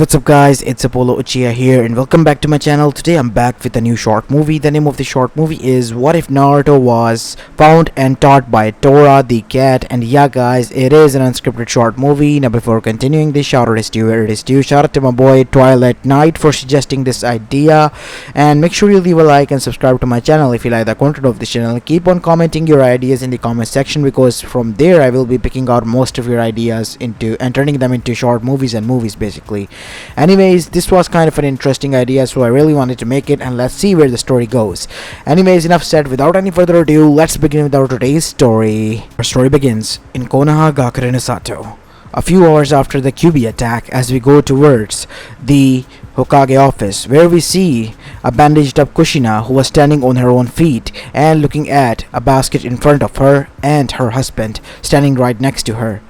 What's up guys, it's Apollo Uchiha here and welcome back to my channel. Today I'm back with a new short movie. The name of the short movie is What If Naruto Was Found and Taught by Tora the Cat. And yeah guys, it is an unscripted short movie. Now before continuing, this shout out is due where it is due. Shout out to my boy Twilight Knight for suggesting this idea. And make sure you leave a like and subscribe to my channel if you like the content of this channel. Keep on commenting your ideas in the comment section because from there I will be picking out most of your ideas into and turning them into short movies and movies basically. Anyways, this was kind of an interesting idea, so I really wanted to make it, and let's see where the story goes. Anyways, enough said. Without any further ado, let's begin with our today's story. Our story begins in Konoha Gakure no Sato, a few hours after the Kyuubi attack, as we go towards the Hokage office, where we see a bandaged up Kushina who was standing on her own feet and looking at a basket in front of her and her husband standing right next to her,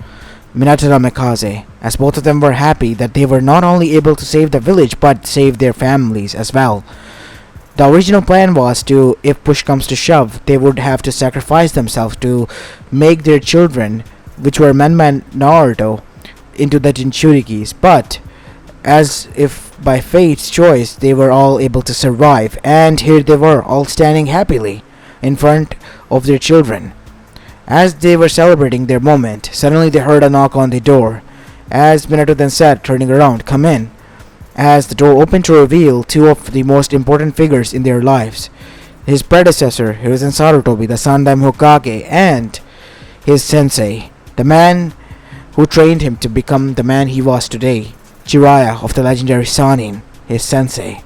Minato Namikaze, as both of them were happy that they were not only able to save the village but save their families as well. The original plan was to, if push comes to shove, they would have to sacrifice themselves to make their children, which were Menma and Naruto, into the Jinchurikis, but as if by fate's choice they were all able to survive, and here they were all standing happily in front of their children. As they were celebrating their moment, suddenly they heard a knock on the door. As Minato then said, turning around, "Come in." As the door opened to reveal two of the most important figures in their lives. His predecessor, Hiruzen Sarutobi, the Sandaime Hokage, and his sensei, the man who trained him to become the man he was today, Jiraiya of the legendary Sannin, his sensei.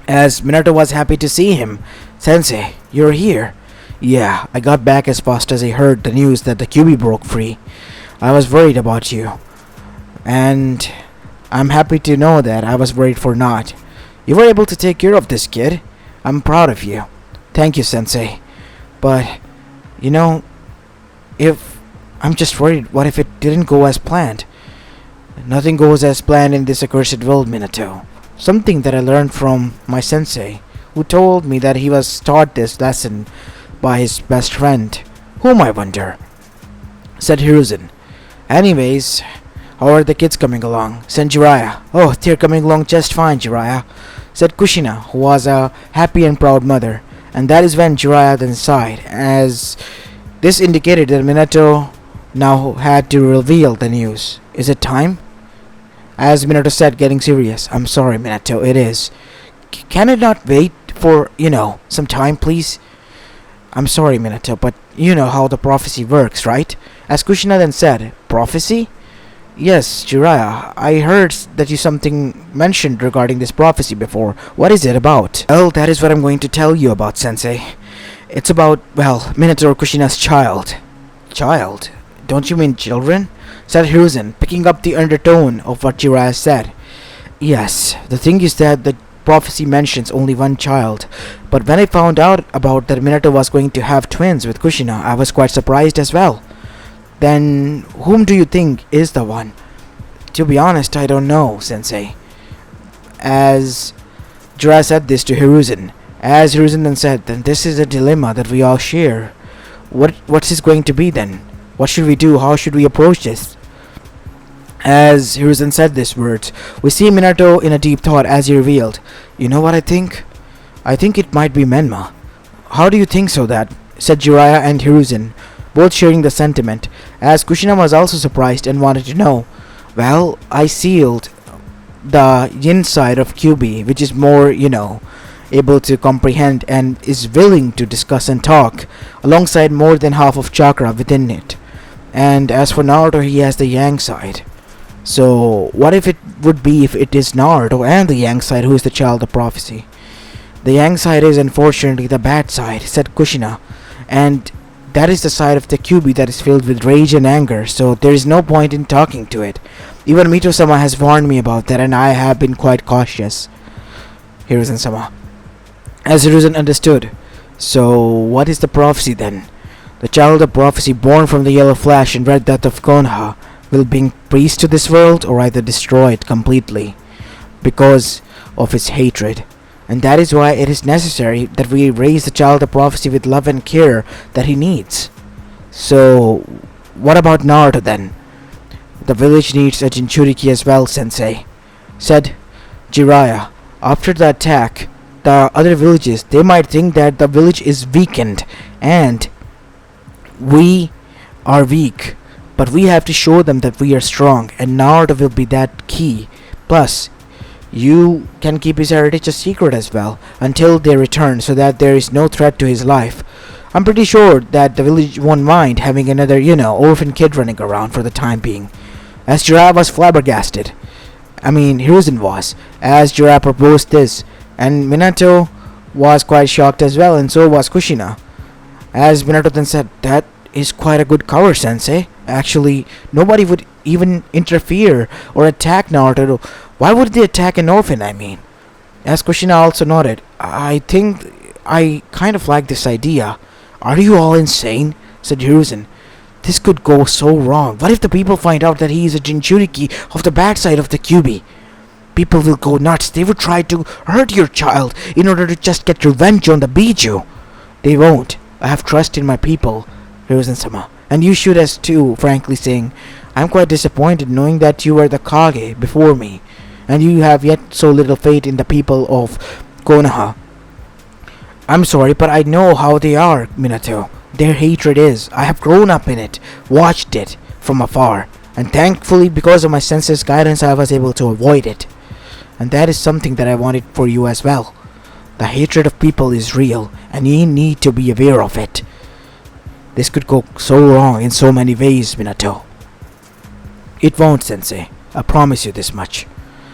As Minato was happy to see him, "Sensei, you're here." "Yeah, I got back as fast as I heard the news that the Kyuubi broke free. I was worried about you. And I'm happy to know that I was worried for naught. You were able to take care of this kid. I'm proud of you." "Thank you, Sensei. But, you know, if I'm just worried, what if it didn't go as planned?" "Nothing goes as planned in this accursed world, Minato. Something that I learned from my sensei, who told me that he was taught this lesson by his best friend. Whom, I wonder?" said Hiruzen. "Anyways, how are the kids coming along?" said Jiraiya. "Oh, they're coming along just fine, Jiraiya," said Kushina, who was a happy and proud mother. And that is when Jiraiya then sighed, as this indicated that Minato now had to reveal the news. "Is it time?" As Minato said, getting serious. "I'm sorry, Minato, it is. Can it not wait for, some time, please?" "I'm sorry, Minato, but you know how the prophecy works, right?" As Kushina then said, "Prophecy?" "Yes, Jiraiya, I heard that you something mentioned regarding this prophecy before. What is it about?" "Well, that is what I'm going to tell you about, Sensei. It's about, Minato Kushina's child." "Child? Don't you mean children?" said Hiruzen, picking up the undertone of what Jiraiya said. "Yes, the thing is that the prophecy mentions only one child, but when I found out about that Minato was going to have twins with Kushina, I was quite surprised as well." "Then whom do you think is the one?" "To be honest, I don't know, Sensei." As Jiraiya said this to Hiruzen, as Hiruzen then said, "Then this is a dilemma that we all share. What's this going to be then? What should we do? How should we approach this?" As Hiruzen said these words, we see Minato in a deep thought as he revealed, "You know what I think? I think it might be Menma." "How do you think so that?" said Jiraiya and Hiruzen, both sharing the sentiment, as Kushina was also surprised and wanted to know. "Well, I sealed the yin side of Kyuubi, which is more, able to comprehend and is willing to discuss and talk, alongside more than half of chakra within it. And as for Naruto, he has the yang side. So, what if it would be if it is Naruto and the yang side who is the child of prophecy?" "The yang side is unfortunately the bad side," said Kushina, "and that is the side of the Kyuubi that is filled with rage and anger, so there is no point in talking to it. Even Mito-sama has warned me about that, and I have been quite cautious." Hiruzen-sama. As Hiruzen understood. "So, what is the prophecy then?" "The child of prophecy born from the yellow flash and red death of Konoha will bring peace to this world or either destroy it completely because of its hatred. And that is why it is necessary that we raise the child of prophecy with love and care that he needs." "So, what about Naruto then?" "The village needs a Jinchuriki as well, Sensei." said Jiraiya. After the attack, the other villages, they might think that the village is weakened and we are weak. But we have to show them that we are strong, and Naruto will be that key. Plus, you can keep his heritage a secret as well until they return so that there is no threat to his life. I'm pretty sure that the village won't mind having another, orphan kid running around for the time being. As Jiraiya was flabbergasted. Hiruzen was, as Jiraiya proposed this, and Minato was quite shocked as well, and so was Kushina. As Minato then said, "That is quite a good cover, Sensei. Actually, nobody would even interfere or attack Naruto. Why would they attack an orphan, As Kushina also nodded, "I think I kind of like this idea." "Are you all insane?" said Hiruzen. "This could go so wrong. What if the people find out that he is a Jinchuriki of the bad side of the Kyuubi? People will go nuts. They would try to hurt your child in order to just get revenge on the Biju." "They won't. I have trust in my people, Hiruzen-sama. And you should as too, frankly saying. I'm quite disappointed knowing that you were the Kage before me, and you have yet so little faith in the people of Konoha." "I'm sorry, but I know how they are, Minato. Their hatred is. I have grown up in it, watched it from afar, and thankfully because of my sensei's guidance I was able to avoid it. And that is something that I wanted for you as well. The hatred of people is real, and you need to be aware of it. This could go so wrong in so many ways, Minato." "It won't, Sensei. I promise you this much,"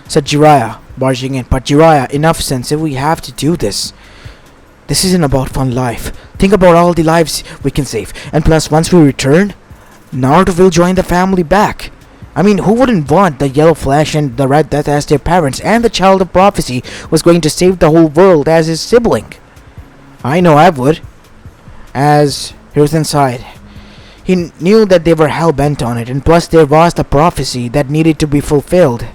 said Jiraiya, barging in. "But Jiraiya, enough, Sensei. We have to do this. This isn't about fun life. Think about all the lives we can save. And plus, once we return, Naruto will join the family back. Who wouldn't want the Yellow Flash and the Red Death as their parents, and the Child of Prophecy was going to save the whole world as his sibling?" "I know I would." As Hiruzen sighed, he knew that they were hell-bent on it, and plus there was the prophecy that needed to be fulfilled.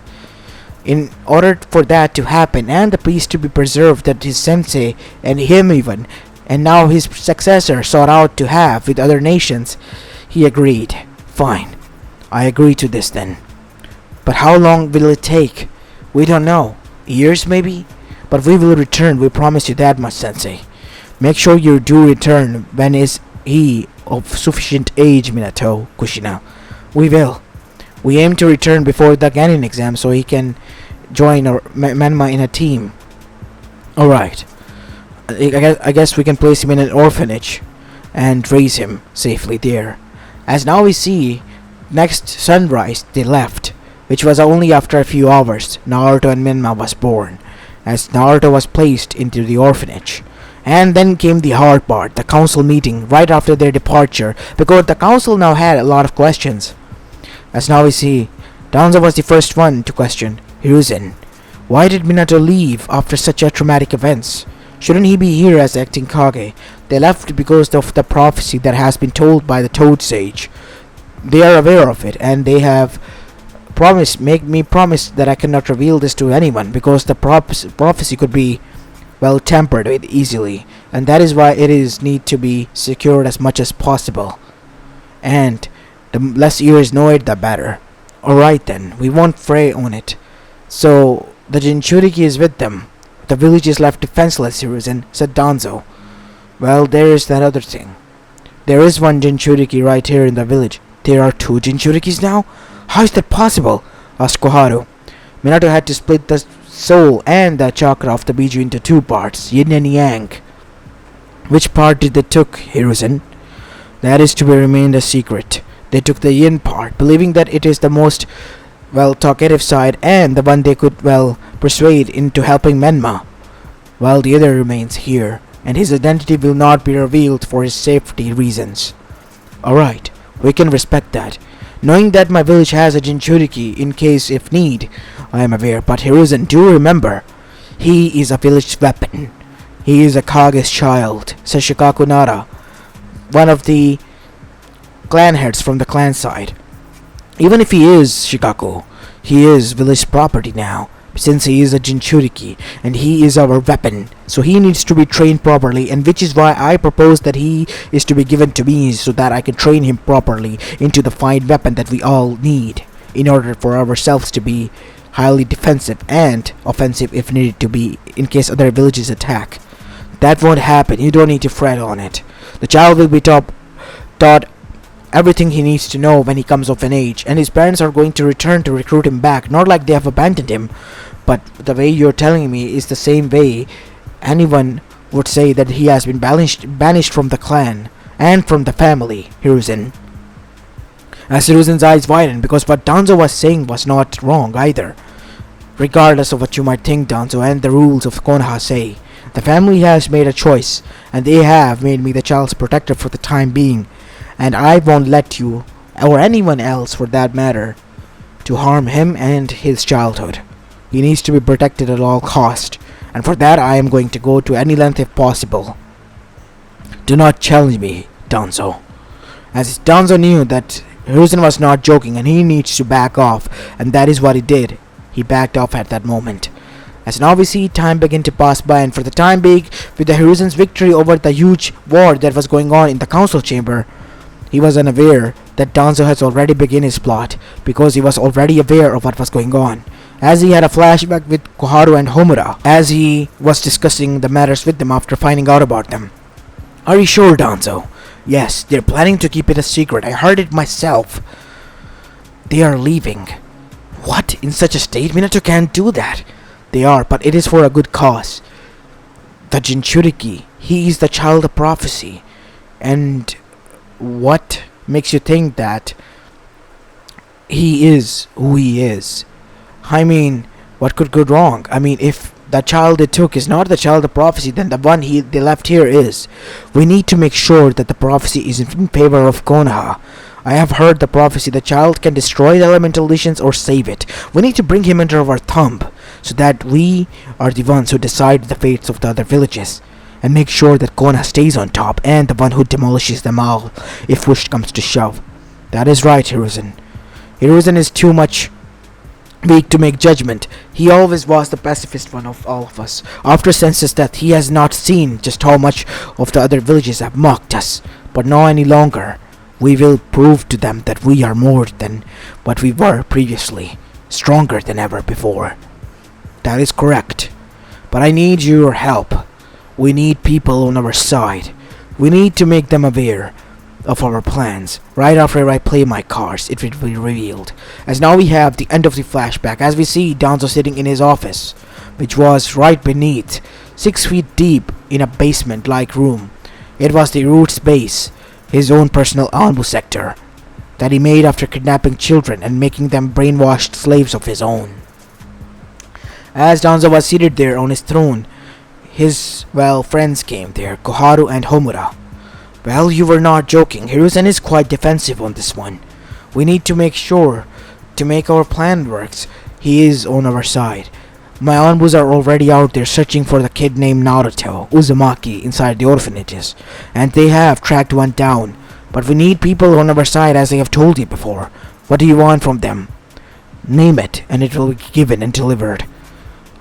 In order for that to happen and the peace to be preserved that his sensei and him even, and now his successor sought out to have with other nations, he agreed. "Fine, I agree to this then. But how long will it take? We don't know. Years maybe? But we will return, we promise you that much, Sensei. Make sure you do return when is he of sufficient age, Minato, Kushina. We will. We aim to return before the Genin exam so he can join our Menma in a team." "Alright. I guess we can place him in an orphanage and raise him safely there." As now we see, next sunrise they left, which was only after a few hours Naruto and Menma was born, as Naruto was placed into the orphanage. And then came the hard part, the council meeting right after their departure, because the council now had a lot of questions. As now we see, Danzo was the first one to question Hiruzen. Why did Minato leave after such a traumatic events? Shouldn't he be here as acting Kage? They left because of the prophecy that has been told by the Toad Sage. They are aware of it, and they have made me promise that I cannot reveal this to anyone because the prophecy could be tempered with easily, and that is why it is need to be secured as much as possible. And the less ears know it, the better. Alright then, we won't fray on it. So, the Jinchuriki is with them. The village is left defenseless, Hiruzen, said Danzo. Well, there is that other thing. There is one Jinchuriki right here in the village. There are two Jinchurikis now? How is that possible? Asked Koharu. Minato had to split the soul and the chakra of the Biju into two parts, yin and yang. Which part did they took, Hiruzen? That is to be remained a secret. They took the yin part, believing that it is the most, talkative side and the one they could, persuade into helping Menma, while the other remains here, and his identity will not be revealed for his safety reasons. Alright, we can respect that. Knowing that my village has a Jinchuriki in case if need, I am aware, but Hiruzen, do remember, he is a village weapon. He is a Kage's child, says Shikaku Nara, one of the clan heads from the clan side. Even if he is Shikaku, he is village property now, since he is a Jinchuriki, and he is our weapon, so he needs to be trained properly, and which is why I propose that he is to be given to me so that I can train him properly into the fine weapon that we all need in order for ourselves to be highly defensive and offensive if needed to be, in case other villages attack. That won't happen. You don't need to fret on it. The child will be taught everything he needs to know when he comes of an age, and his parents are going to return to recruit him back. Not like they have abandoned him, but the way you're telling me is the same way anyone would say that he has been banished from the clan and from the family, Hiruzen. As Hiruzen's eyes widened, because what Danzo was saying was not wrong either. Regardless of what you might think, Danzo, and the rules of Konoha say, the family has made a choice, and they have made me the child's protector for the time being, and I won't let you, or anyone else for that matter, to harm him and his childhood. He needs to be protected at all cost, and for that I am going to go to any length if possible. Do not challenge me, Danzo. As Danzo knew that Hiruzen was not joking and he needs to back off, and that is what he did. He backed off at that moment. As now we see time begin to pass by, and for the time being, with the Hiruzen's victory over the huge war that was going on in the council chamber, he was unaware that Danzo has already begun his plot, because he was already aware of what was going on. As he had a flashback with Koharu and Homura, as he was discussing the matters with them after finding out about them. Are you sure, Danzo? Yes, they're planning to keep it a secret. I heard it myself. They are leaving. What? In such a state? Minato can't do that. They are, but it is for a good cause. The Jinchuriki, he is the child of prophecy. And what makes you think that he is who he is? I mean, what could go wrong? I mean, if the child they took is not the child of prophecy, then the one they left here is. We need to make sure that the prophecy is in favor of Konoha. I have heard the prophecy. The child can destroy the elemental legions or save it. We need to bring him under our thumb, so that we are the ones who decide the fates of the other villages, and make sure that Konoha stays on top and the one who demolishes them all if push comes to shove. That is right, Hiruzen. Hiruzen is too much weak to make judgment. He always was the pacifist one of all of us. After Sense's death, he has not seen just how much of the other villages have mocked us. But not any longer. We will prove to them that we are more than what we were previously. Stronger than ever before. That is correct. But I need your help. We need people on our side. We need to make them aware of our plans. Right after I play my cards, it will be revealed. As now we have the end of the flashback, as we see Danzo sitting in his office, which was right beneath, 6 feet deep in a basement-like room. It was the root's base, his own personal Anbu sector, that he made after kidnapping children and making them brainwashed slaves of his own. As Danzo was seated there on his throne, his, friends came there, Koharu and Homura. Well, you were not joking. Hiruzen is quite defensive on this one. We need to make sure to make our plan works. He is on our side. My Anbus are already out there searching for the kid named Naruto, Uzumaki, inside the orphanages, and they have tracked one down. But we need people on our side, as I have told you before. What do you want from them? Name it, and it will be given and delivered.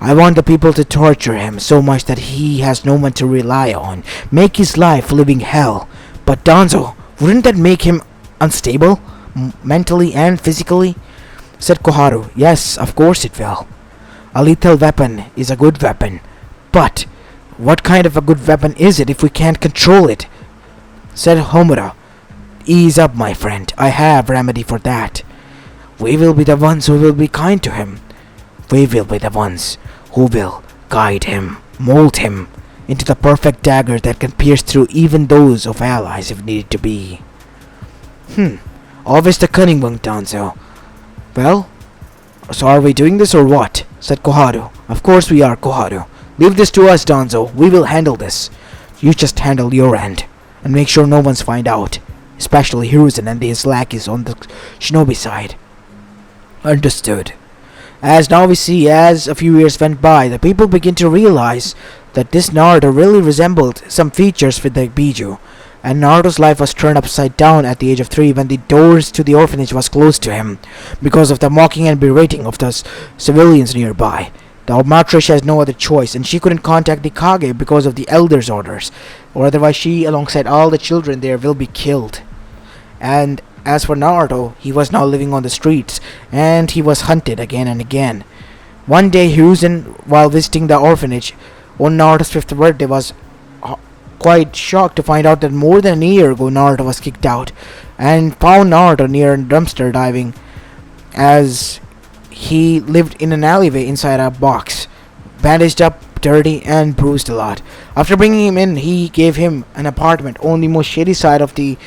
I want the people to torture him so much that he has no one to rely on. Make his life living hell. But Danzo, wouldn't that make him unstable? Mentally and physically? Said Koharu. Yes, of course it will. A lethal weapon is a good weapon. But what kind of a good weapon is it if we can't control it? Said Homura. Ease up, my friend. I have remedy for that. We will be the ones who will be kind to him. We will be the ones who will guide him, mold him into the perfect dagger that can pierce through even those of allies if needed to be. Always the cunning one, Danzo. Well, so are we doing this or what? Said Koharu. Of course we are, Koharu. Leave this to us, Danzo. We will handle this. You just handle your end, and make sure no one's find out, especially Hiruzen and his lackeys on the shinobi side. Understood. As now we see, as a few years went by, the people begin to realize that this Naruto really resembled some features with the Biju, and Naruto's life was turned upside down at the age of 3 when the doors to the orphanage was closed to him because of the mocking and berating of the civilians nearby. The matriarch has no other choice, and she couldn't contact the Kage because of the elders' orders, or otherwise she, alongside all the children there, will be killed. And as for Naruto, he was now living on the streets, and he was hunted again and again. One day, Hiruzen, while visiting the orphanage on Naruto's fifth birthday, was quite shocked to find out that more than a year ago Naruto was kicked out, and found Naruto near a dumpster diving as he lived in an alleyway inside a box, bandaged up, dirty, and bruised a lot. After bringing him in, he gave him an apartment on the most shady side of the,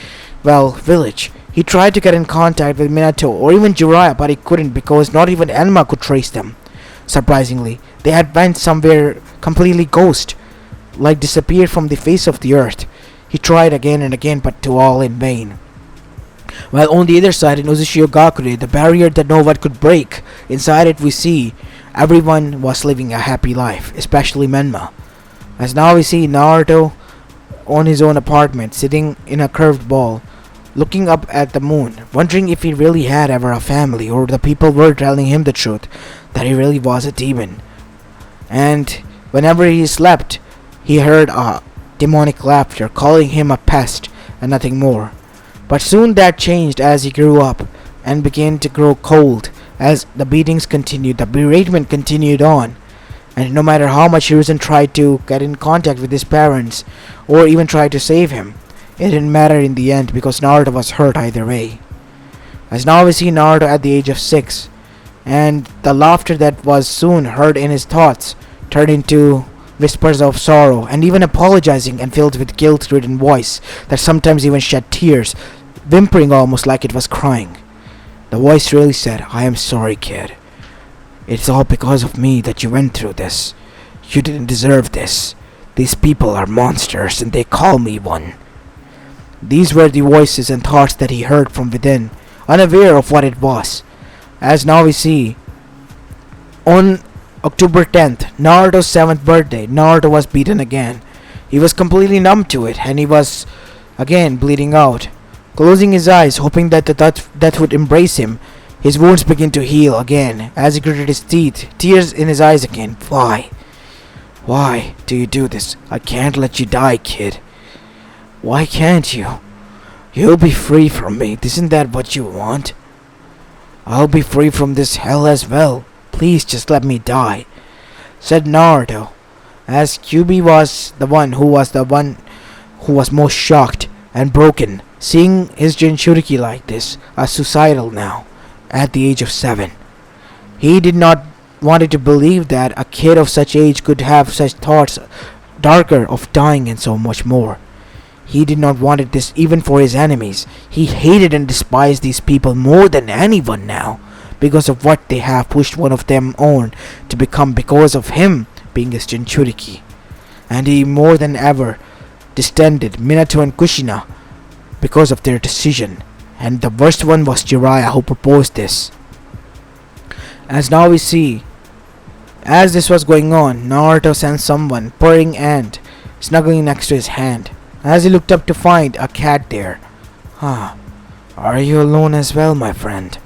village. He tried to get in contact with Minato or even Jiraiya, but he couldn't because not even Enma could trace them. Surprisingly, they had went somewhere completely ghost, like disappeared from the face of the earth. He tried again and again, but to all in vain. While on the other side, in Uzushiogakure, the barrier that no one could break, inside it we see everyone was living a happy life, especially Menma. As now we see Naruto on his own apartment, sitting in a curved ball, looking up at the moon, wondering if he really had ever a family, or the people were telling him the truth, that he really was a demon. And whenever he slept, he heard a demonic laughter calling him a pest and nothing more. But soon that changed as he grew up and began to grow cold. As the beatings continued, the beratement continued on, and no matter how much Hiruzen tried to get in contact with his parents or even tried to save him, it didn't matter in the end because Naruto was hurt either way. As now we see Naruto at the age of 6, and the laughter that was soon heard in his thoughts turned into whispers of sorrow, and even apologizing and filled with guilt-ridden voice that sometimes even shed tears, whimpering almost like it was crying. The voice really said, "I am sorry, kid. It's all because of me that you went through this. You didn't deserve this. These people are monsters and they call me one." These were the voices and thoughts that he heard from within, unaware of what it was. As now we see, on October 10th, Naruto's 7th birthday, Naruto was beaten again. He was completely numb to it, and he was again bleeding out. Closing his eyes, hoping that the death would embrace him, his wounds began to heal again. As he gritted his teeth, tears in his eyes again. Why? Why do you do this? I can't let you die, kid. Why can't you? You'll be free from me. Isn't that what you want? I'll be free from this hell as well. Please just let me die, said Naruto, as Kyuubi was the one who was most shocked and broken, seeing his Jinchuriki like this, a suicidal now, at the age of 7. He did not want to believe that a kid of such age could have such thoughts, darker, of dying and so much more. He did not want this even for his enemies. He hated and despised these people more than anyone now, because of what they have pushed one of them on to become because of him being his Jinchuriki. And he more than ever distended Minato and Kushina because of their decision. And the worst one was Jiraiya, who proposed this. As now we see, as this was going on, Naruto sensed someone purring and snuggling next to his hand. As he looked up to find a cat there. Are you alone as well, my friend?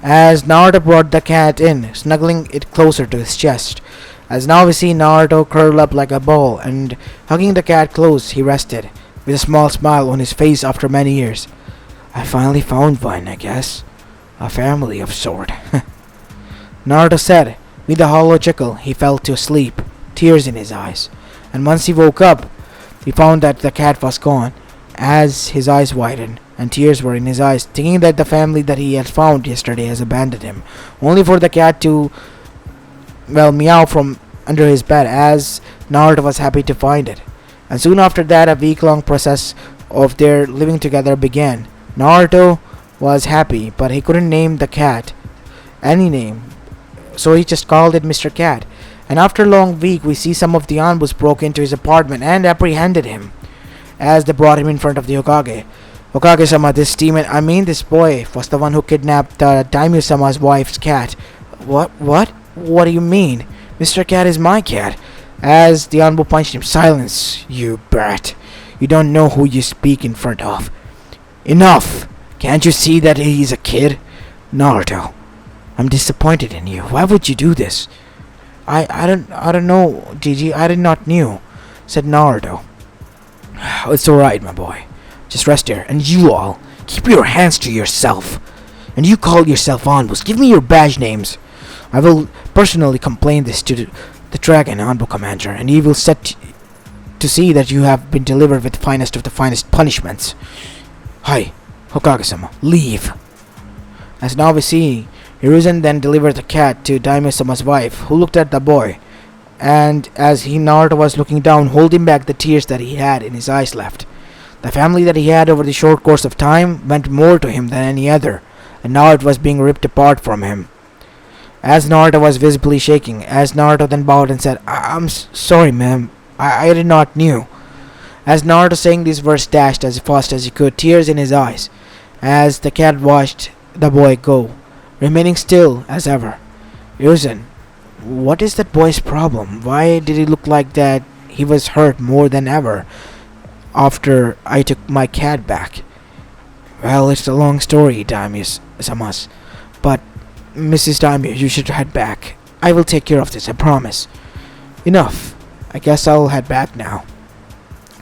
As Naruto brought the cat in, snuggling it closer to his chest. As now we see Naruto curl up like a ball, and hugging the cat close, he rested, with a small smile on his face after many years. I finally found one, I guess. A family of sort. Naruto said. With a hollow chuckle, he fell to sleep, tears in his eyes. And once he woke up, he found that the cat was gone. As his eyes widened, and tears were in his eyes, thinking that the family that he had found yesterday has abandoned him, only for the cat to, meow from under his bed, as Naruto was happy to find it. And soon after that, a week-long process of their living together began. Naruto was happy, but he couldn't name the cat any name, so he just called it Mr. Cat. And after a long week, we see some of the Anbus broke into his apartment and apprehended him, as they brought him in front of the Hokage. Hokage-sama, this boy was the one who kidnapped Daimyo-sama's wife's cat. What? What do you mean? Mr. Cat is my cat. As the Anbu punched him. Silence, you brat. You don't know who you speak in front of. Enough! Can't you see that he's a kid? Naruto, I'm disappointed in you. Why would you do this? I don't know, Gigi. I did not knew, said Naruto. It's alright, my boy. Just rest here. And you all, keep your hands to yourself. And you call yourself Anbus. Give me your badge names. I will personally complain this to the Dragon Anbu Commander, and he will set to see that you have been delivered with the finest of the finest punishments. Hi, Hokage-sama, leave. As now we see, Hiruzen then delivered the cat to Daimyo-sama's wife, who looked at the boy, and as Naruto was looking down, holding back the tears that he had in his eyes left. The family that he had over the short course of time meant more to him than any other, and now it was being ripped apart from him. As Naruto was visibly shaking, as Naruto then bowed and said, I'm sorry, ma'am. I did not knew. As Naruto saying these words dashed as fast as he could, tears in his eyes, as the cat watched the boy go, remaining still as ever. Hiruzen, what is that boy's problem? Why did he look like that he was hurt more than ever after I took my cat back? Well, it's a long story, Daimyo-sama, but Mrs. Daimyo, you should head back. I will take care of this, I promise. Enough. I guess I'll head back now.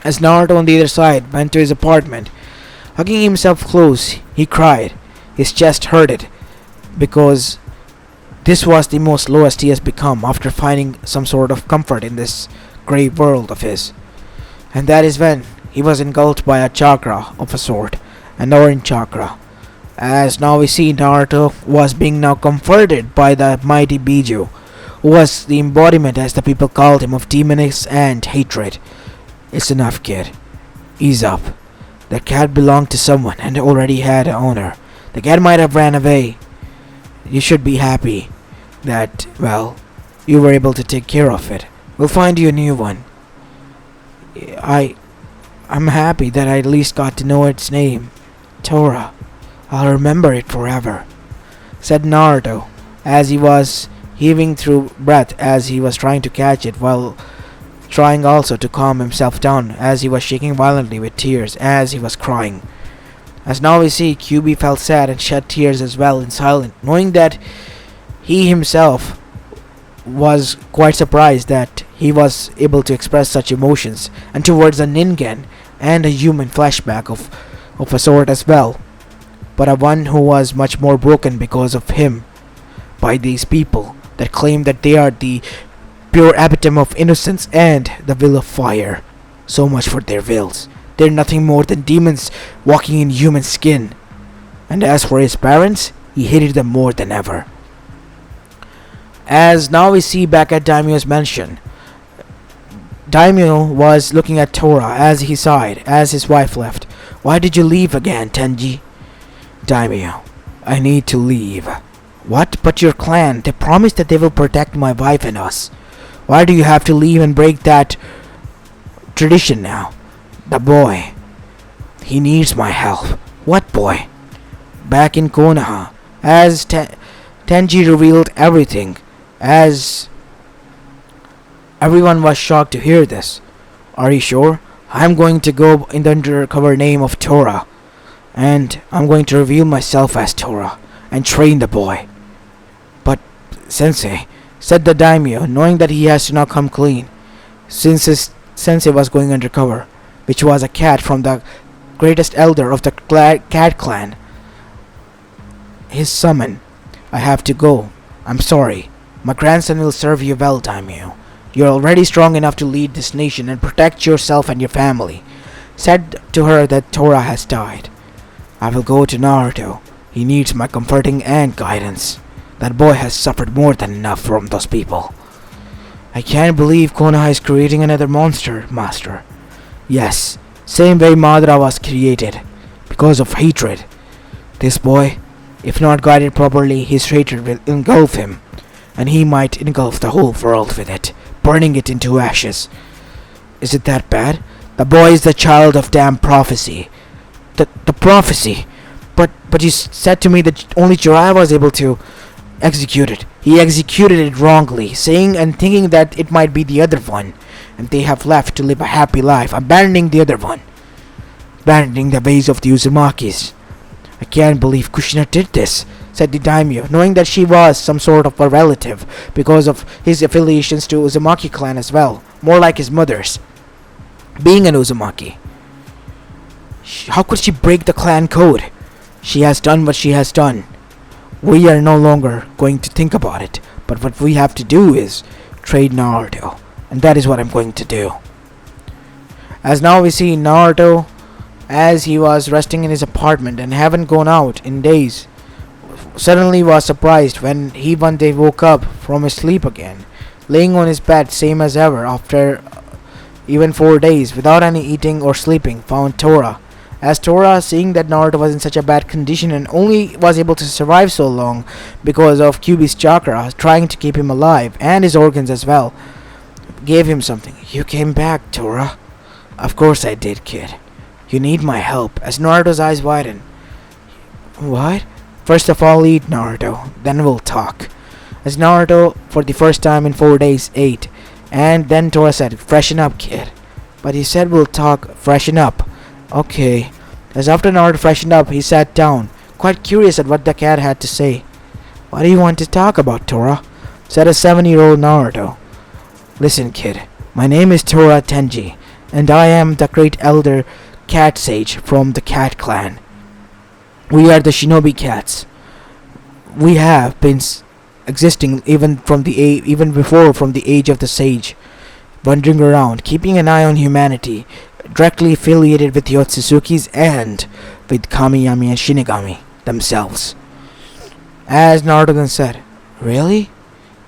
As Naruto on the other side went to his apartment, hugging himself close, he cried. His chest hurted, because this was the most lowest he has become after finding some sort of comfort in this grey world of his. And that is when he was engulfed by a chakra of a sort, an orange chakra. As now we see, Naruto was being now comforted by the mighty Biju, who was the embodiment, as the people called him, of demons and hatred. It's enough, kid. Ease up. The cat belonged to someone and already had an owner. The cat might have ran away. You should be happy that, well, you were able to take care of it. We'll find you a new one. I'm happy that I at least got to know its name. Tora. I'll remember it forever, said Naruto, as he was heaving through breath as he was trying to catch it, while trying also to calm himself down, as he was shaking violently with tears as he was crying. As now we see, Kyuubi felt sad and shed tears as well in silence, knowing that he himself was quite surprised that he was able to express such emotions, and towards a Ningen and a human flashback of a sort as well, but a one who was much more broken because of him by these people that claim that they are the pure epitome of innocence and the will of fire. So much for their wills. They're nothing more than demons walking in human skin. And as for his parents, he hated them more than ever. As now we see back at Daimyo's mansion, Daimyo was looking at Tora as he sighed as his wife left. Why did you leave again, Tenji? Daimyo, I need to leave. What? But your clan, they promised that they will protect my wife and us. Why do you have to leave and break that tradition now? The boy, he needs my help. What boy? Back in Konoha, as Tenji revealed everything, as everyone was shocked to hear this. Are you sure? I'm going to go in the undercover name of Tora, and I'm going to reveal myself as Tora and train the boy. But, Sensei, said the daimyo, knowing that he has to now come clean, since his sensei was going undercover, which was a cat from the greatest elder of the cat clan. His summon. I have to go. I'm sorry. My grandson will serve you well, daimyo. You're already strong enough to lead this nation and protect yourself and your family. Said to her that Tora has died. I will go to Naruto. He needs my comforting and guidance. That boy has suffered more than enough from those people. I can't believe Konoha is creating another monster, master. Yes, same way Madara was created, because of hatred. This boy, if not guided properly, his hatred will engulf him, and he might engulf the whole world with it, burning it into ashes. Is it that bad? The boy is the child of damn prophecy. The prophecy. But you said to me that only Jiraiya was able to execute it. He executed it wrongly, saying and thinking that it might be the other one, and they have left to live a happy life, abandoning the other one, abandoning the ways of the Uzumakis. I can't believe Kushina did this, said the daimyo, knowing that she was some sort of a relative because of his affiliations to Uzumaki clan as well, more like his mother's, being an Uzumaki. How could she break the clan code? She has done what she has done. We are no longer going to think about it, But what we have to do is trade Naruto, and that is what I'm going to do. As now we see Naruto, as he was resting in his apartment and haven't gone out in days, suddenly was surprised when he one day woke up from his sleep again, laying on his bed same as ever after even 4 days without any eating or sleeping, found Tora. As Tora, seeing that Naruto was in such a bad condition and only was able to survive so long because of Kyuubi's chakra trying to keep him alive and his organs as well, gave him something. "You came back, Tora." "Of course I did, kid. You need my help." As Naruto's eyes widen. "What?" "First of all, eat, Naruto. Then we'll talk." As Naruto, for the first time in 4 days, ate. And then Tora said, "Freshen up, kid." "But he said we'll talk." "Freshen up." "Okay." As after Naruto freshened up, he sat down, quite curious at what the cat had to say. "What do you want to talk about, Tora?" said a 7-year-old Naruto. "Listen, kid. My name is Tora Tenji, and I am the great elder cat sage from the cat clan. We are the shinobi cats. We have been existing even before from the age of the sage, wandering around, keeping an eye on humanity, directly affiliated with the Otsuzukis and with Kamiyami and Shinigami themselves." As Naruto then said, "Really?"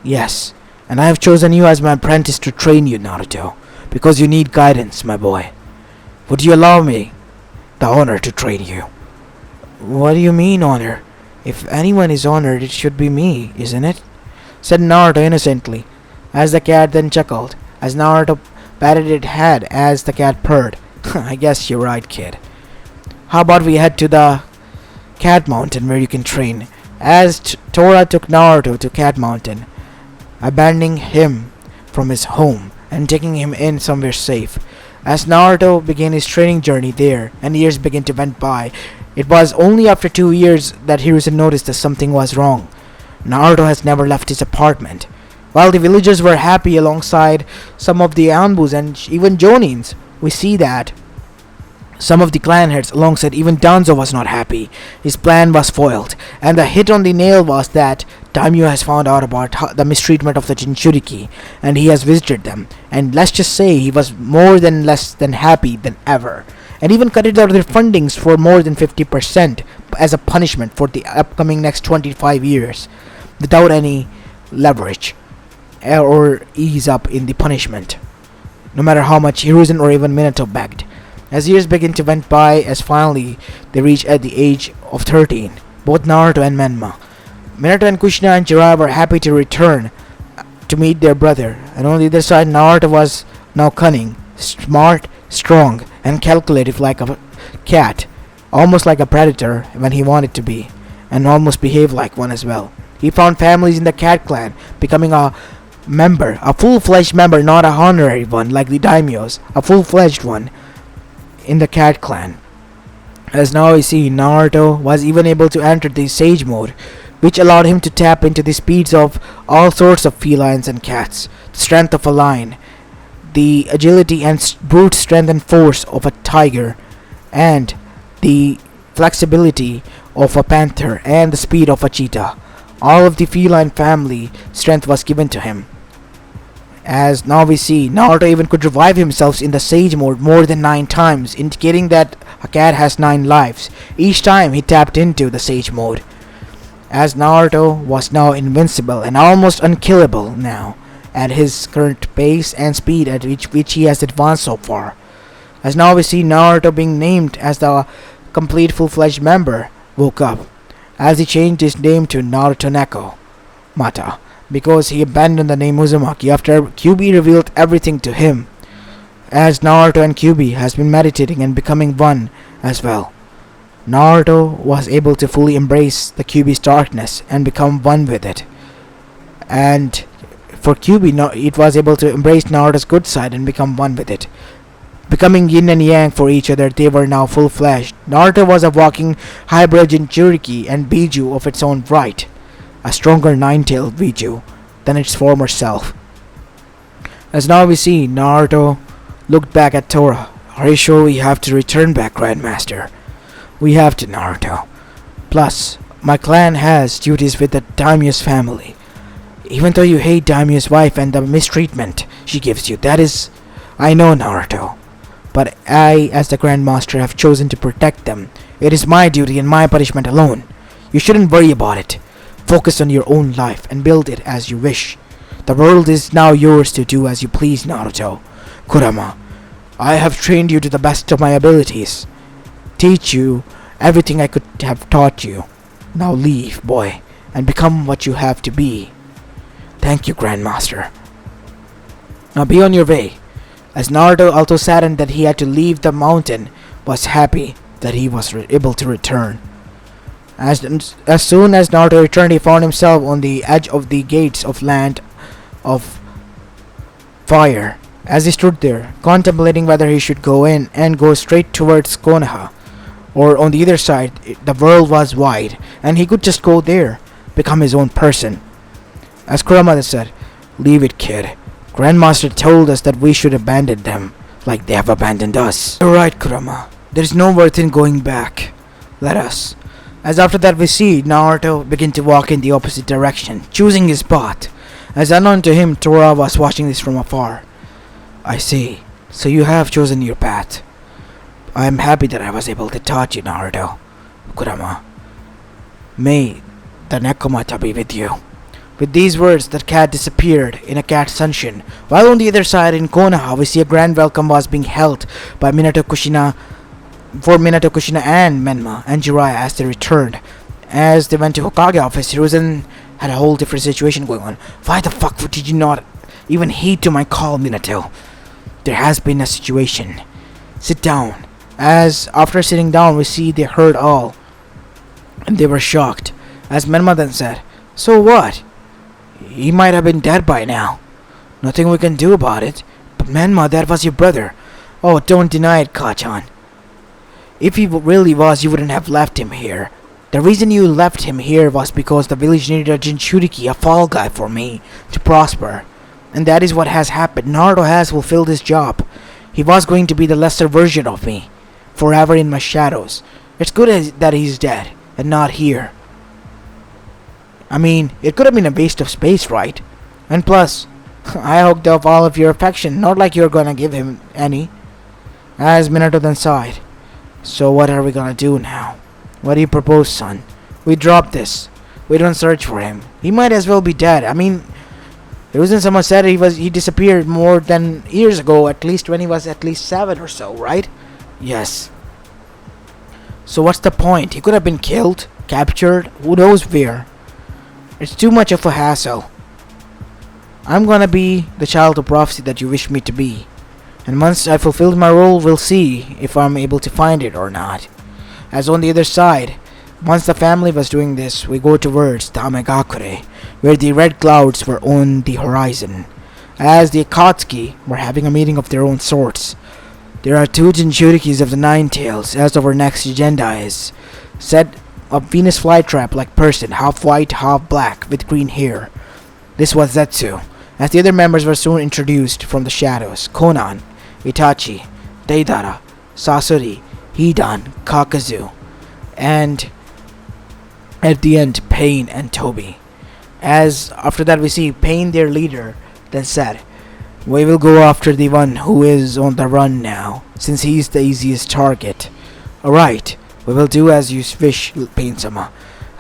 "Yes, and I have chosen you as my apprentice to train you, Naruto, because you need guidance, my boy. Would you allow me the honor to train you?" "What do you mean, honor? If anyone is honored, it should be me, isn't it?" said Naruto innocently, as the cat then chuckled, as Naruto patted its head as the cat purred. "I guess you're right, kid. How about we head to the Cat Mountain where you can train?" As Tora took Naruto to Cat Mountain, abandoning him from his home and taking him in somewhere safe. As Naruto began his training journey there, and years began to went by, it was only after 2 years that Hiruzen noticed that something was wrong. Naruto has never left his apartment. While the villagers were happy alongside some of the Anbus and even Jonins, we see that some of the clan heads alongside even Danzo was not happy. His plan was foiled, and the hit on the nail was that Daimyo has found out about the mistreatment of the Jinchuriki, and he has visited them, and let's just say he was less than happy than ever, and even cut out their fundings for more than 50% as a punishment for the upcoming next 25 years, without any leverage or ease up in the punishment, no matter how much Hiruzen or even Minato begged. As years begin to went by, as finally they reach at the age of 13, both Naruto and Minato and Kushina and Jiraiya were happy to return to meet their brother, and on the other side Naruto was now cunning, smart, strong, and calculative like a cat, almost like a predator when he wanted to be, and almost behaved like one as well. He found families in the cat clan, becoming a member, a full-fledged member, not a honorary one like the daimyos, a full-fledged one in the cat clan. As now we see, Naruto was even able to enter the Sage mode, which allowed him to tap into the speeds of all sorts of felines and cats, the strength of a lion, the agility and brute strength and force of a tiger, and the flexibility of a panther and the speed of a cheetah. All of the feline family strength was given to him. As now we see, Naruto even could revive himself in the Sage mode more than 9 times, indicating that a cat has 9 lives each time he tapped into the Sage mode. As Naruto was now invincible and almost unkillable now, at his current pace and speed at which he has advanced so far. As now we see Naruto being named as the complete full-fledged member woke up, as he changed his name to Naruto Neko Mata, because he abandoned the name Uzumaki after Kyuubi revealed everything to him. As Naruto and Kyuubi has been meditating and becoming one as well. Naruto was able to fully embrace the Kyuubi's darkness and become one with it. And for Kyuubi, it was able to embrace Naruto's good side and become one with it. Becoming yin and yang for each other, they were now full-fledged. Naruto was a walking hybrid Jinchuriki and Biju of its own right, a stronger nine-tailed Biju than its former self. As now we see, Naruto looked back at Tora. "Are you sure we have to return back, Grandmaster?" "We have to, Naruto. Plus, my clan has duties with the daimyo's family. Even though you hate Daimyo's wife and the mistreatment she gives you, that is... I know, Naruto. But I, as the Grandmaster, have chosen to protect them. It is my duty and my punishment alone. You shouldn't worry about it. Focus on your own life and build it as you wish. The world is now yours to do as you please, Naruto. Kurama, I have trained you to the best of my abilities. Teach you everything I could have taught you. Now leave, boy, and become what you have to be. Thank you, Grandmaster. Now be on your way. As Naruto, although saddened that he had to leave the mountain, was happy that he was able to return. As soon as Naruto returned, he found himself on the edge of the gates of land of fire. As he stood there, contemplating whether he should go in and go straight towards Konoha, or on the other side, the world was wide, and he could just go there, become his own person. As Kurama said, "Leave it, kid. Grandmaster told us that we should abandon them, like they have abandoned us." "You're right, Kurama. There is no worth in going back. Let us." As after that we see Naruto begin to walk in the opposite direction, choosing his path. As unknown to him, Tora was watching this from afar. "I see. So you have chosen your path. I am happy that I was able to taught you, Naruto. Kurama. May the Nekomata be with you." With these words, the cat disappeared in a cat sunshine, while on the other side in Konoha, we see a grand welcome was being held by Minato Kushina and Menma and Jiraiya as they returned. As they went to Hokage office, Hiruzen had a whole different situation going on. "Why the fuck did you not even heed to my call, Minato? There has been a situation. Sit down." As after sitting down, we see they heard all, and they were shocked. As Menma then said, "So what? He might have been dead by now. Nothing we can do about it." "But Menma, that was your brother." "Oh, don't deny it, Kachan. If he really was, you wouldn't have left him here. The reason you left him here was because the village needed a Jinchuriki, a fall guy for me, to prosper. And that is what has happened. Naruto has fulfilled his job. He was going to be the lesser version of me, forever in my shadows. It's good that he's dead, and not here. I mean, it could have been a waste of space, right? And plus, I hooked up all of your affection, not like you're gonna give him any." As Minato then sighed, "So what are we gonna do now? What do you propose, son? We drop this. We don't search for him. He might as well be dead. I mean, there wasn't someone said he disappeared more than years ago, at least when he was at least 7 or so, right?" "Yes." "So what's the point? He could have been killed, captured, who knows where. It's too much of a hassle. I'm gonna be the child of prophecy that you wish me to be. And once I fulfilled my role, we'll see if I'm able to find it or not." As on the other side, once the family was doing this, we go towards the Amegakure, where the red clouds were on the horizon. As the Akatsuki were having a meeting of their own sorts. "There are 2 Jinchurikis of the Nine Tails, as our next agenda is. Set a Venus flytrap-like person, half white, half black, with green hair." This was Zetsu. As the other members were soon introduced from the shadows: Konan, Itachi, Deidara, Sasori, Hidan, Kakazu, and at the end, Pain and Toby. As after that we see Pain, their leader, then said, "We will go after the one who is on the run now, since he's the easiest target." "Alright, we will do as you wish, Pain-sama."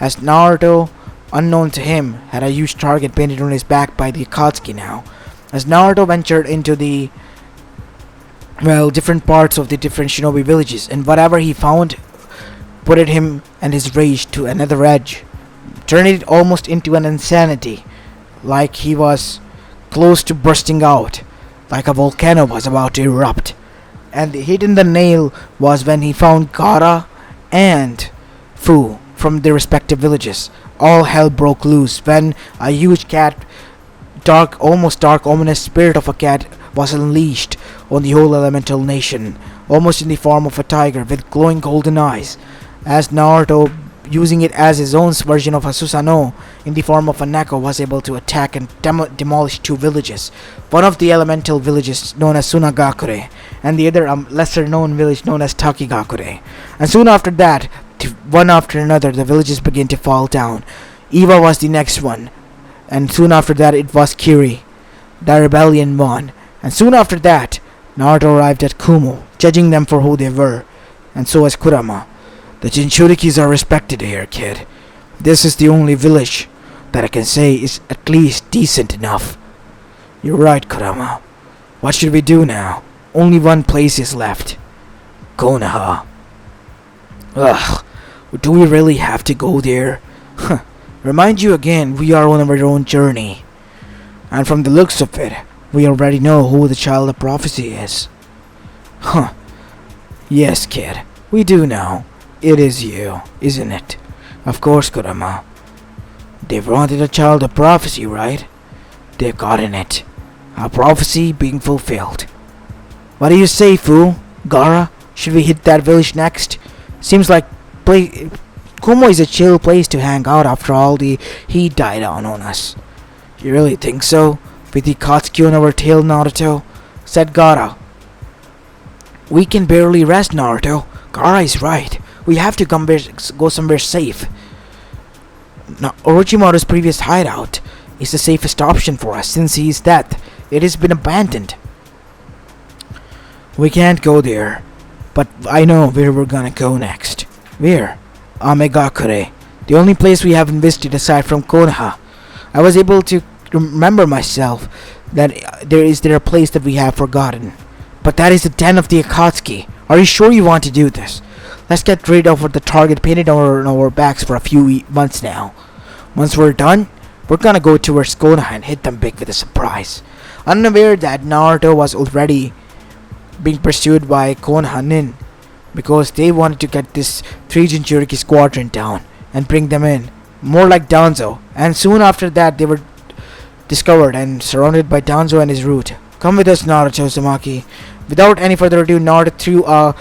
As Naruto, unknown to him, had a huge target painted on his back by the Akatsuki now. As Naruto ventured into the different parts of the different shinobi villages, and whatever he found put him and his rage to another edge, turning it almost into an insanity, like he was close to bursting out, like a volcano was about to erupt. And hidden the nail was when he found Gaara and Fu from their respective villages. All hell broke loose when a huge cat, almost dark, ominous spirit of a cat was unleashed on the whole elemental nation, almost in the form of a tiger with glowing golden eyes. As Naruto, using it as his own version of a Susanoo in the form of a Neko, was able to attack and demolish 2 villages. One of the elemental villages known as Sunagakure, and the other a lesser known village known as Takigakure. And soon after that, one after another, the villages began to fall down. Iwa was the next one, and soon after that it was Kiri. The rebellion won, and soon after that, Naruto arrived at Kumo, judging them for who they were, and so was Kurama. The Jinchurikis are respected here, kid. This is the only village that I can say is at least decent enough. You're right, Kurama. What should we do now? Only one place is left. Konoha. Ugh, do we really have to go there? Remind you again, we are on our own journey. And from the looks of it, we already know who the child of prophecy is. Yes, kid, we do know. It is you, isn't it? Of course, Kurama. They've wanted a child of prophecy, right? They've gotten it. A prophecy being fulfilled. What do you say, fool? Gaara, should we hit that village next? Seems like Kumo is a chill place to hang out after all the heat died on us. You really think so? With the Katsuki on our tail, Naruto? Said Gaara. We can barely rest, Naruto. Gaara is right. We have to go somewhere safe. Now, Orochimaru's previous hideout is the safest option for us since he is dead. It has been abandoned. We can't go there, but I know where we're gonna go next. Where? Amegakure, the only place we haven't visited aside from Konoha. I was able to remember myself that there is a place that we have forgotten. But that is the den of the Akatsuki. Are you sure you want to do this? Let's get rid of the target painted on our backs for a few months now. Once we're done, we're gonna go towards Konoha and hit them big with a surprise. Unaware that Naruto was already being pursued by Konoha Nin, because they wanted to get this 3 Jinchuriki squadron down and bring them in, more like Danzo. And soon after that, they were discovered and surrounded by Danzo and his route. Come with us, Naruto Uzumaki. Without any further ado, Naruto threw a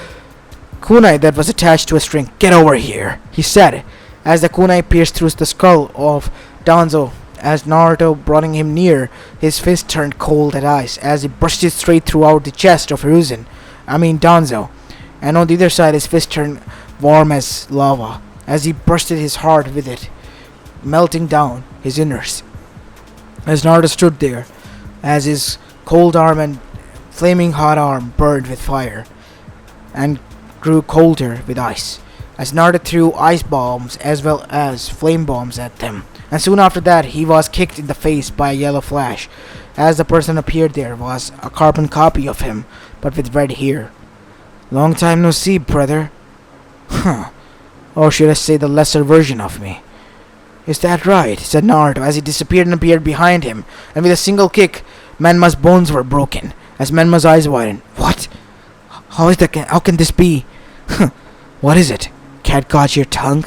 kunai that was attached to a string. Get over here, he said, as the kunai pierced through the skull of Danzo. As Naruto brought him near, his fist turned cold as ice as he brushed it straight throughout the chest of Danzo. And on the other side, his fist turned warm as lava as he brushed his heart with it, melting down his innards. As Naruto stood there, as his cold arm and flaming hot arm burned with fire and grew colder with ice, as Naruto threw ice bombs as well as flame bombs at them. And soon after that, he was kicked in the face by a yellow flash, as the person appeared there was a carbon copy of him, but with red hair. Long time no see, brother. Or should I say the lesser version of me? Is that right? Said Naruto as he disappeared and appeared behind him, and with a single kick, Menma's bones were broken, as Menma's eyes widened. What? How can this be? What is it? Cat caught your tongue?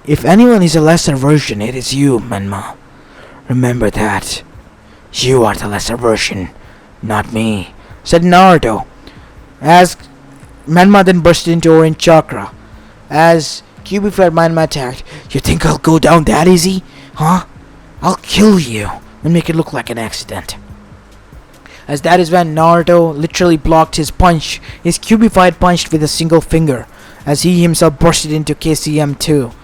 If anyone is a lesser version, it is you, Menma. Remember that. You are the lesser version, not me, said Naruto, as Menma then burst into orange chakra. As Cubified Menma attacked. You think I'll go down that easy? Huh? I'll kill you and make it look like an accident. As that is when Naruto literally blocked his punch. His Cubified punched with a single finger, as he himself bursted into KCM2.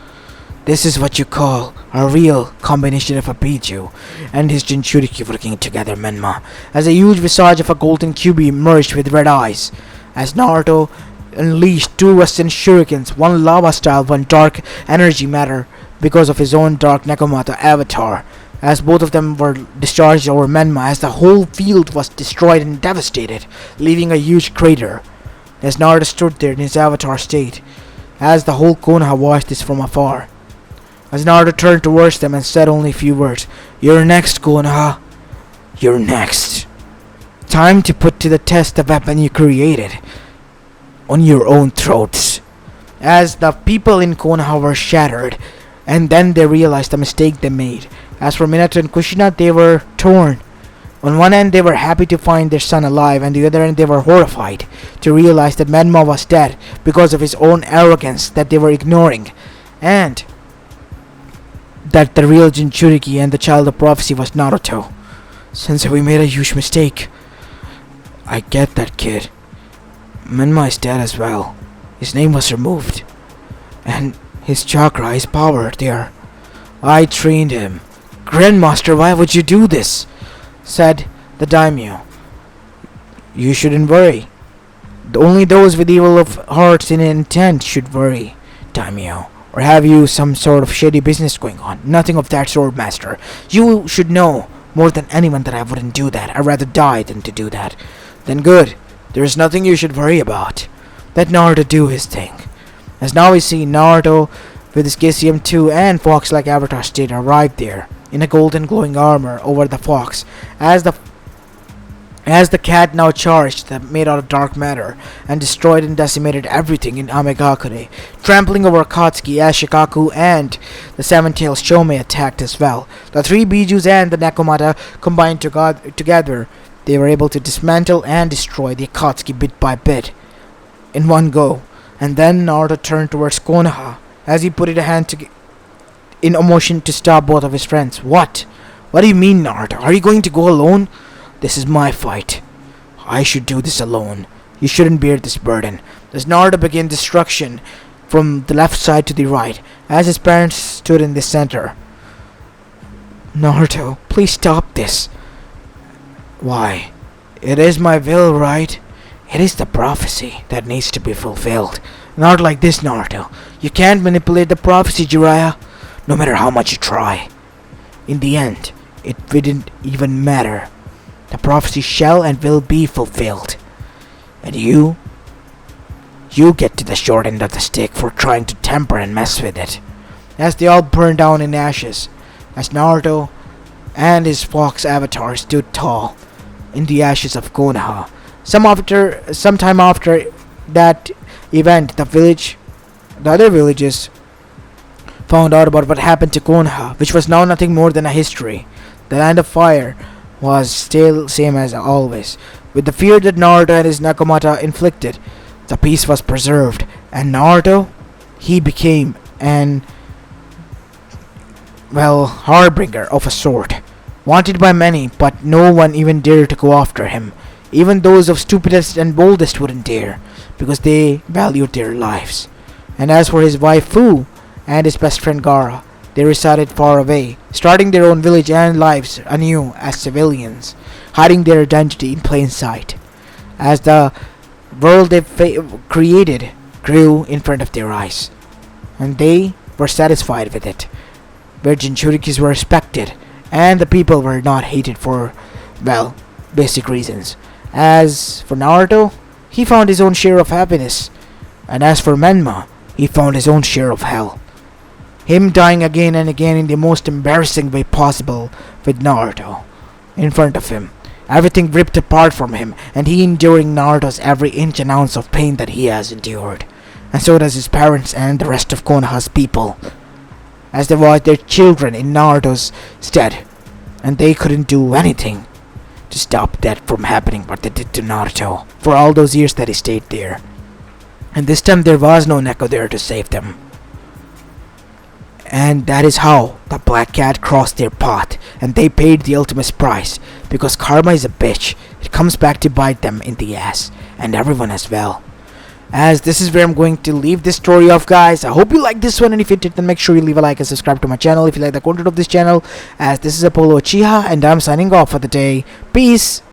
This is what you call a real combination of a Biju and his Jinchuriki working together, Menma, as a huge visage of a golden Kyubi emerged with red eyes, as Naruto unleashed 2 Western shurikens, one lava style, one dark energy matter, because of his own dark Nekomata avatar, as both of them were discharged over Menma, as the whole field was destroyed and devastated, leaving a huge crater, as Naruto stood there in his avatar state, as the whole Konoha watched this from afar. As Naruto turned towards them and said only a few words, You're next, Konoha. You're next. Time to put to the test the weapon you created on your own throats. As the people in Konoha were shattered, and then they realized the mistake they made. As for Minato and Kushina, they were torn. On one end, they were happy to find their son alive, and the other end, they were horrified to realize that Menma was dead because of his own arrogance that they were ignoring, and that the real Jinchuriki and the child of prophecy was Naruto. Since we made a huge mistake. I get that, kid. Menma is dead as well. His name was removed, and his chakra, his power, they are I trained him. Grandmaster, why would you do this? Said the daimyo. You shouldn't worry. Only those with evil of hearts and intent should worry, daimyo. Or have you some sort of shady business going on? Nothing of that sort, master. You should know more than anyone that I wouldn't do that. I'd rather die than to do that. Then good. There is nothing you should worry about. Let Naruto do his thing. As now we see Naruto with his KCM2 and fox-like avatar state arrive there in a golden glowing armor over the fox as the cat now charged that made out of dark matter and destroyed and decimated everything in Amegakure, trampling over Akatsuki as Shikaku and the Seven-Tailed Shomei attacked as well. The three Bijus and the Nekomata combined together. They were able to dismantle and destroy the Akatsuki bit by bit in one go. And then Naruto turned towards Konoha as he put a hand in a motion to stop both of his friends. What? What do you mean, Naruto? Are you going to go alone? This is my fight. I should do this alone. You shouldn't bear this burden. As Naruto began destruction from the left side to the right, as his parents stood in the center. Naruto, please stop this. Why? It is my will, right? It is the prophecy that needs to be fulfilled. Not like this, Naruto. You can't manipulate the prophecy, Jiraiya. No matter how much you try. In the end, it didn't even matter. The prophecy shall and will be fulfilled. And you get to the short end of the stick for trying to tamper and mess with it. As they all burned down in ashes, as Naruto and his fox avatar stood tall in the ashes of Konoha. Sometime after that event, the other villages found out about what happened to Konoha, which was now nothing more than a history. The land of fire was still same as always. With the fear that Naruto and his Nakamata inflicted, the peace was preserved, and Naruto, he became an harbinger of a sort, wanted by many, but no one even dared to go after him. Even those of stupidest and boldest wouldn't dare, because they valued their lives. And as for his wife Fu and his best friend Gaara, they resided far away, starting their own village and lives anew as civilians, hiding their identity in plain sight, as the world they created grew in front of their eyes. And they were satisfied with it, where Jinchurikis were respected, and the people were not hated for, basic reasons. As for Naruto, he found his own share of happiness, and as for Menma, he found his own share of hell. Him dying again and again in the most embarrassing way possible with Naruto in front of him. Everything ripped apart from him, and he enduring Naruto's every inch and ounce of pain that he has endured. And so does his parents and the rest of Konoha's people, as they watched their children in Naruto's stead, and they couldn't do anything to stop that from happening what they did to Naruto for all those years that he stayed there. And this time there was no Neko there to save them. And that is how the Black Cat crossed their path, and they paid the ultimate price, because karma is a bitch. It comes back to bite them in the ass, and everyone as well. As this is where I'm going to leave this story off, guys. I hope you like this one, and if you did, then make sure you leave a like and subscribe to my channel if you like the content of this channel. As this is Apollo Uchiha, and I'm signing off for the day. Peace.